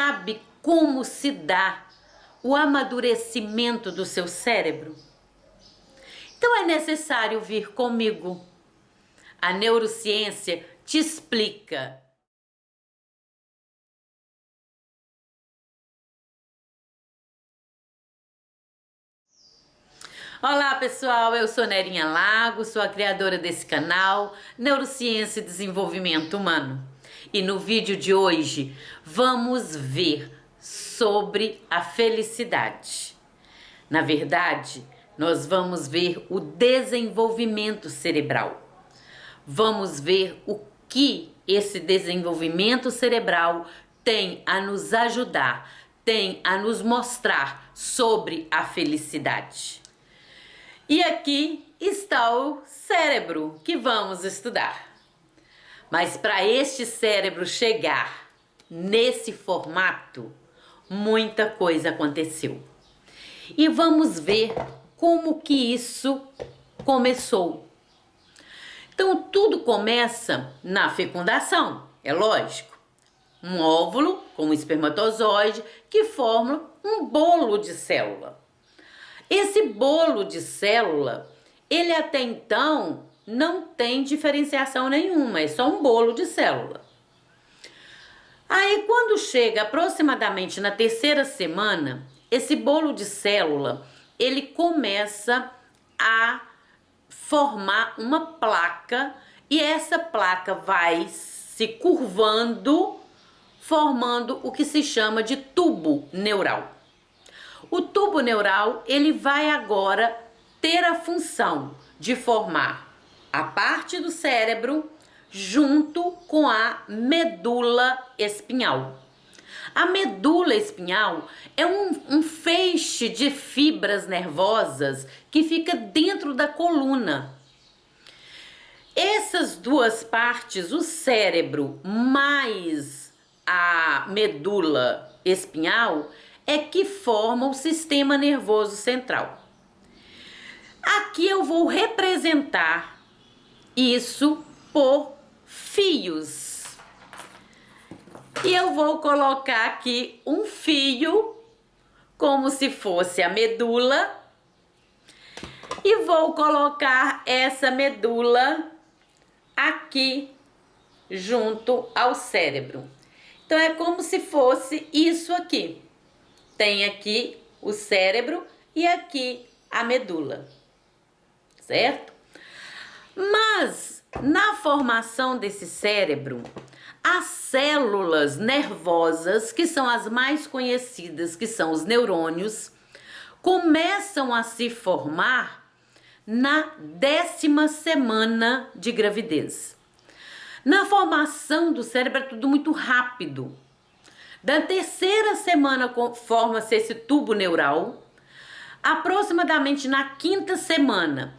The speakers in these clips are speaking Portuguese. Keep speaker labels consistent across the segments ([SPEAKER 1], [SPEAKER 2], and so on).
[SPEAKER 1] sabe como se dá o amadurecimento do seu cérebro? Então é necessário vir comigo. A neurociência te explica. Olá pessoal, eu sou Nerinha Lago, sou a criadora desse canal Neurociência e Desenvolvimento Humano. E no vídeo de hoje vamos ver sobre a felicidade. Na verdade, nós vamos ver o desenvolvimento cerebral. Vamos ver o que esse desenvolvimento cerebral tem a nos ajudar, tem a nos mostrar sobre a felicidade. E aqui está o cérebro que vamos estudar. Mas para este cérebro chegar nesse formato, muita coisa aconteceu. E vamos ver como que isso começou. Então tudo começa na fecundação, é lógico. Um óvulo com um espermatozoide que forma um bolo de célula. Esse bolo de célula, ele até então não tem diferenciação nenhuma, é só um bolo de célula. Aí quando chega aproximadamente na terceira semana, esse bolo de célula, ele começa a formar uma placa e essa placa vai se curvando, formando o que se chama de tubo neural. O tubo neural, ele vai agora ter a função de formar a parte do cérebro junto com a medula espinhal. A medula espinhal é um feixe de fibras nervosas que fica dentro da coluna. Essas duas partes, o cérebro mais a medula espinhal, é que forma o sistema nervoso central. Aqui eu vou representar isso por fios. E eu vou colocar aqui um fio, como se fosse a medula, e vou colocar essa medula aqui junto ao cérebro. Então é como se fosse isso aqui. Tem aqui o cérebro e aqui a medula, certo? Mas na formação desse cérebro, as células nervosas, que são as mais conhecidas, que são os neurônios, começam a se formar na 10ª semana de gravidez. Na formação do cérebro é tudo muito rápido. Da terceira semana forma-se esse tubo neural. Aproximadamente na 5ª semana,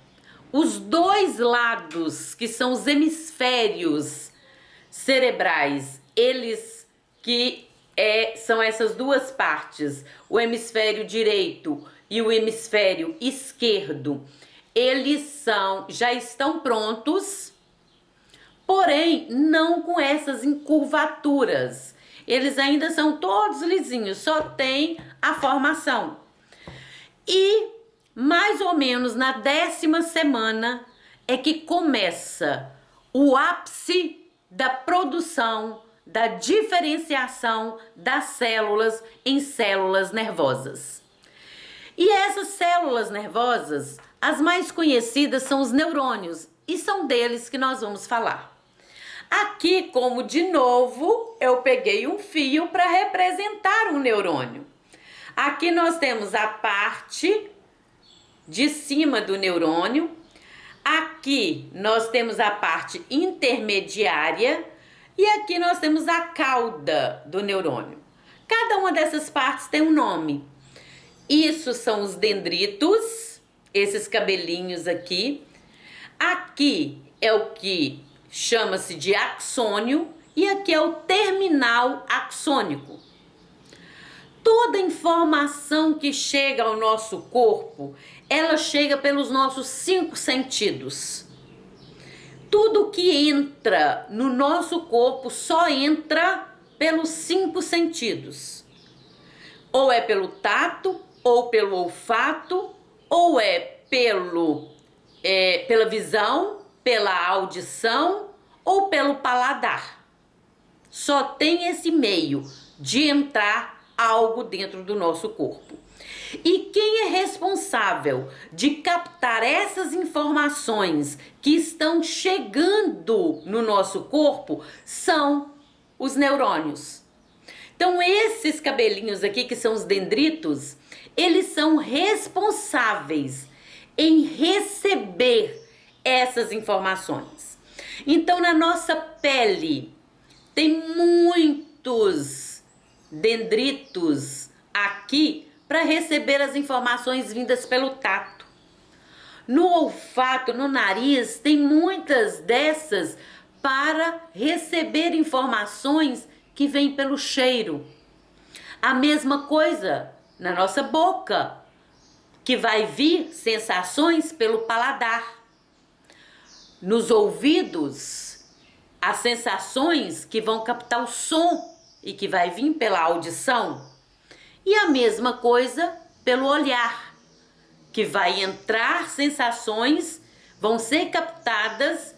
[SPEAKER 1] os dois lados, que são os hemisférios cerebrais, eles que são essas duas partes, o hemisfério direito e o hemisfério esquerdo, eles já estão prontos, porém não com essas encurvaturas. Eles ainda são todos lisinhos, só tem a formação. E mais ou menos na 10ª semana é que começa o ápice da produção, da diferenciação das células em células nervosas. E essas células nervosas, as mais conhecidas são os neurônios, e são deles que nós vamos falar. Aqui, como de novo, eu peguei um fio para representar um neurônio. Aqui nós temos a parte de cima do neurônio. Aqui nós temos a parte intermediária e aqui nós temos a cauda do neurônio. Cada uma dessas partes tem um nome. Isso são os dendritos, esses cabelinhos aqui. Aqui é o que chama-se de axônio e aqui é o terminal axônico. Toda informação que chega ao nosso corpo, ela chega pelos nossos 5 sentidos. Tudo que entra no nosso corpo só entra pelos 5 sentidos. Ou é pelo tato, ou pelo olfato, ou é pela visão, pela audição ou pelo paladar. Só tem esse meio de entrar algo dentro do nosso corpo. E quem é responsável de captar essas informações que estão chegando no nosso corpo são os neurônios. Então, esses cabelinhos aqui, que são os dendritos, eles são responsáveis em receber essas informações. Então, na nossa pele, tem muitos dendritos aqui para receber as informações vindas pelo tato. No olfato, no nariz, tem muitas dessas para receber informações que vêm pelo cheiro. A mesma coisa na nossa boca, que vai vir sensações pelo paladar. Nos ouvidos, as sensações que vão captar o som e que vai vir pela audição. E a mesma coisa pelo olhar, que vai entrar sensações, vão ser captadas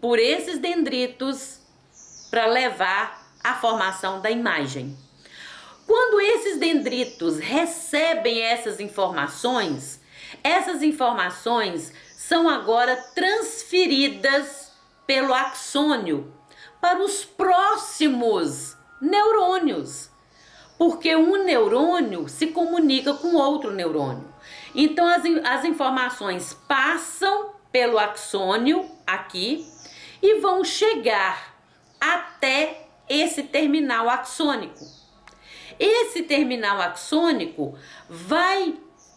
[SPEAKER 1] por esses dendritos para levar à formação da imagem. Quando esses dendritos recebem essas informações são agora transferidas pelo axônio para os próximos neurônios. Porque um neurônio se comunica com outro neurônio. Então as informações passam pelo axônio aqui e vão chegar até esse terminal axônico. Esse terminal axônico vai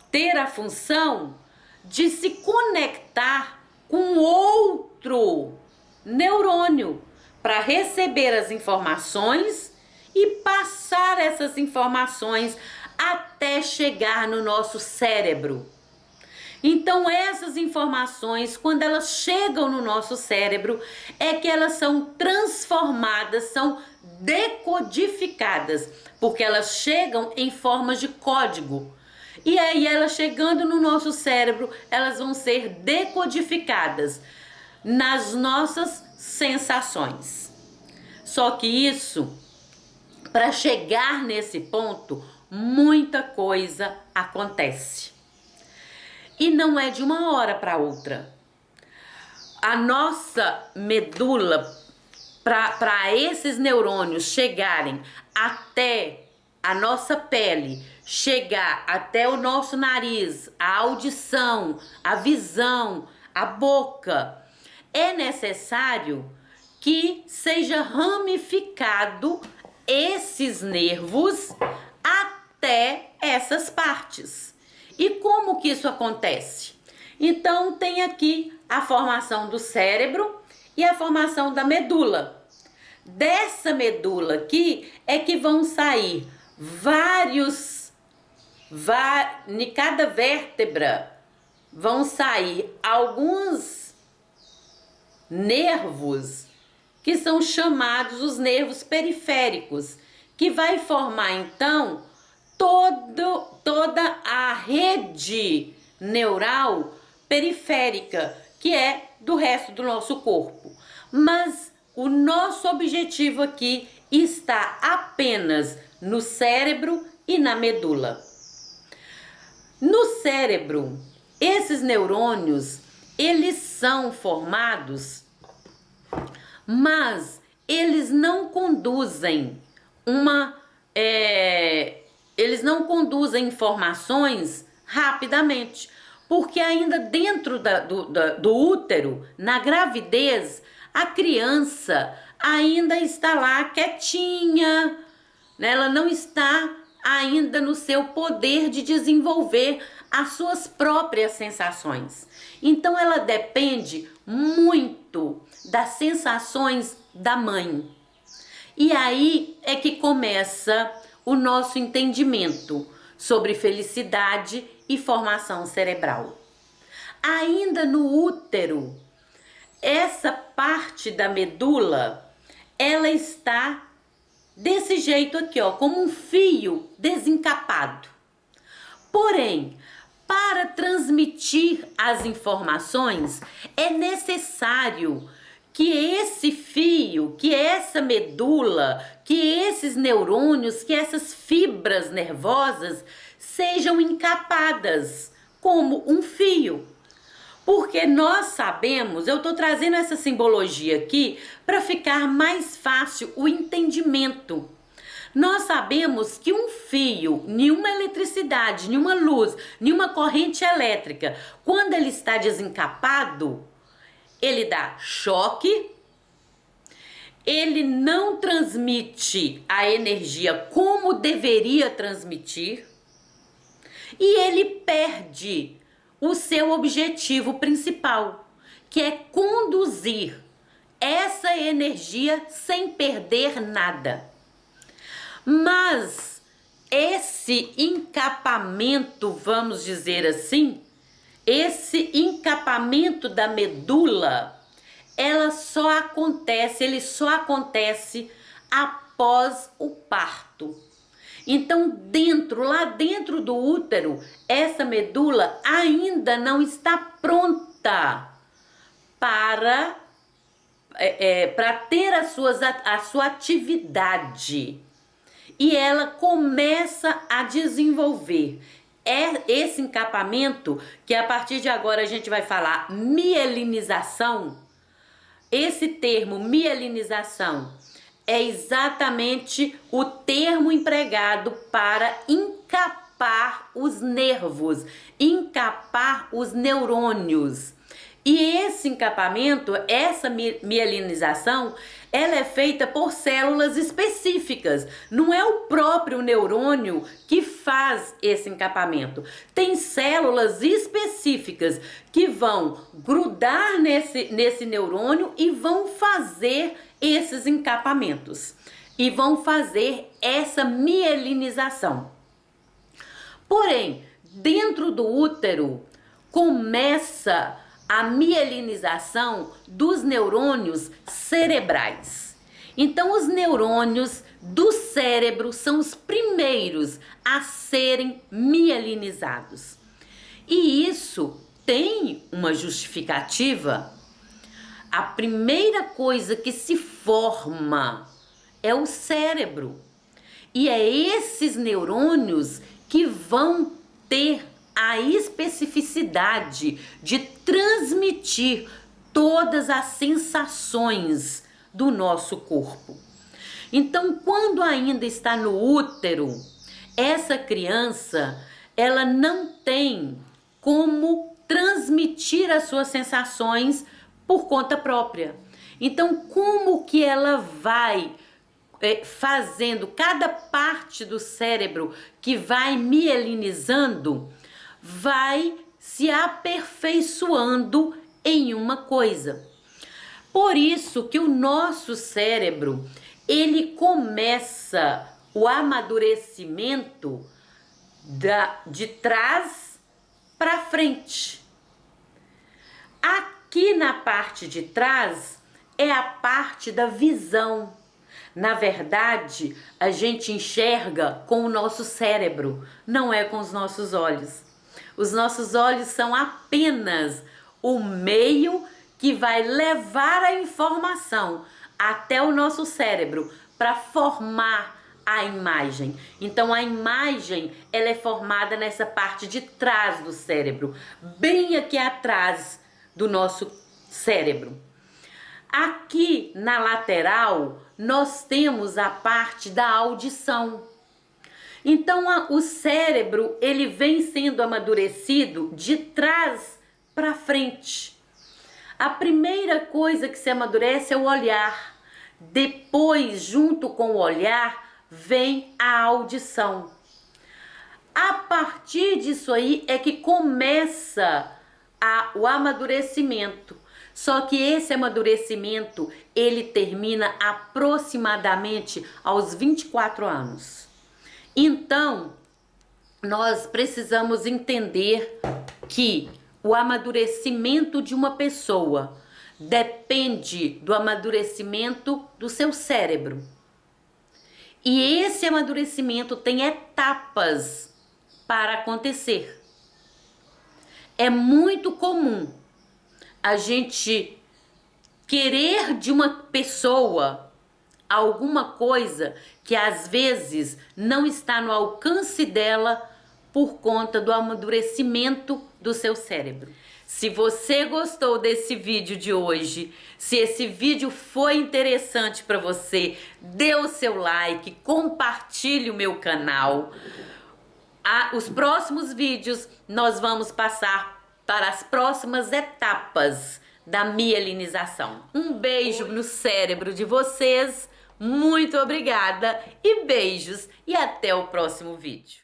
[SPEAKER 1] ter a função de se conectar com outro neurônio para receber as informações e passar essas informações até chegar no nosso cérebro. Então essas informações, quando elas chegam no nosso cérebro, é que elas são transformadas, são decodificadas, porque elas chegam em formas de código. E aí elas chegando no nosso cérebro, elas vão ser decodificadas nas nossas sensações. Só que isso, para chegar nesse ponto, muita coisa acontece. E não é de uma hora para outra. A nossa medula, para esses neurônios chegarem até a nossa pele, chegar até o nosso nariz, a audição, a visão, a boca, é necessário que seja ramificado esses nervos até essas partes. E como que isso acontece? Então tem aqui a formação do cérebro e a formação da medula. Dessa medula aqui é que vão sair em cada vértebra vão sair alguns nervos que são chamados os nervos periféricos, que vai formar então toda a rede neural periférica, que é do resto do nosso corpo. Mas o nosso objetivo aqui está apenas no cérebro e na medula. No cérebro, esses neurônios, eles são formados, mas eles não conduzem informações rapidamente, porque ainda dentro do útero, na gravidez, a criança ainda está lá quietinha, né? Ela não está ainda no seu poder de desenvolver as suas próprias sensações. Então ela depende muito das sensações da mãe. E aí é que começa o nosso entendimento sobre felicidade e formação cerebral. Ainda no útero, essa parte da medula, ela está desse jeito aqui, ó, como um fio desencapado. Porém, para transmitir as informações, é necessário que esse fio, que essa medula, que esses neurônios, que essas fibras nervosas sejam encapadas como um fio. Porque nós sabemos, eu estou trazendo essa simbologia aqui para ficar mais fácil o entendimento. Nós sabemos que um fio, nenhuma eletricidade, nenhuma luz, nenhuma corrente elétrica, quando ele está desencapado, ele dá choque, ele não transmite a energia como deveria transmitir e ele perde o seu objetivo principal, que é conduzir essa energia sem perder nada. Mas esse encapamento, vamos dizer assim, esse encapamento da medula, ele só acontece após o parto. Então, lá dentro do útero, essa medula ainda não está pronta para ter a sua atividade. E ela começa a desenvolver esse encapamento, que a partir de agora a gente vai falar mielinização. Esse termo mielinização é exatamente o termo empregado para encapar os nervos, encapar os neurônios. E esse encapamento, essa mielinização, ela é feita por células específicas. Não é o próprio neurônio que faz esse encapamento. Tem células específicas que vão grudar nesse neurônio e vão fazer esses encapamentos. E vão fazer essa mielinização. Porém, dentro do útero, começa a mielinização dos neurônios cerebrais. Então, os neurônios do cérebro são os primeiros a serem mielinizados. E isso tem uma justificativa. A primeira coisa que se forma é o cérebro. E é esses neurônios que vão ter a especificidade de transmitir todas as sensações do nosso corpo. Então, quando ainda está no útero, essa criança, ela não tem como transmitir as suas sensações por conta própria. Então, como que ela vai fazendo cada parte do cérebro que vai mielinizando, vai se aperfeiçoando em uma coisa. Por isso que o nosso cérebro, ele começa o amadurecimento de trás para frente. Aqui na parte de trás é a parte da visão. Na verdade, a gente enxerga com o nosso cérebro, não é com os nossos olhos. Os nossos olhos são apenas o meio que vai levar a informação até o nosso cérebro para formar a imagem. Então, a imagem, ela é formada nessa parte de trás do cérebro, bem aqui atrás do nosso cérebro. Aqui na lateral, nós temos a parte da audição. Então, o cérebro, ele vem sendo amadurecido de trás para frente. A primeira coisa que se amadurece é o olhar. Depois, junto com o olhar, vem a audição. A partir disso aí é que começa o amadurecimento. Só que esse amadurecimento, ele termina aproximadamente aos 24 anos. Então, nós precisamos entender que o amadurecimento de uma pessoa depende do amadurecimento do seu cérebro. E esse amadurecimento tem etapas para acontecer. É muito comum a gente querer de uma pessoa alguma coisa que às vezes não está no alcance dela por conta do amadurecimento do seu cérebro. Se você gostou desse vídeo de hoje, se esse vídeo foi interessante para você, dê o seu like, compartilhe o meu canal. Os próximos vídeos nós vamos passar para as próximas etapas da mielinização. Um beijo no cérebro de vocês, muito obrigada e beijos e até o próximo vídeo.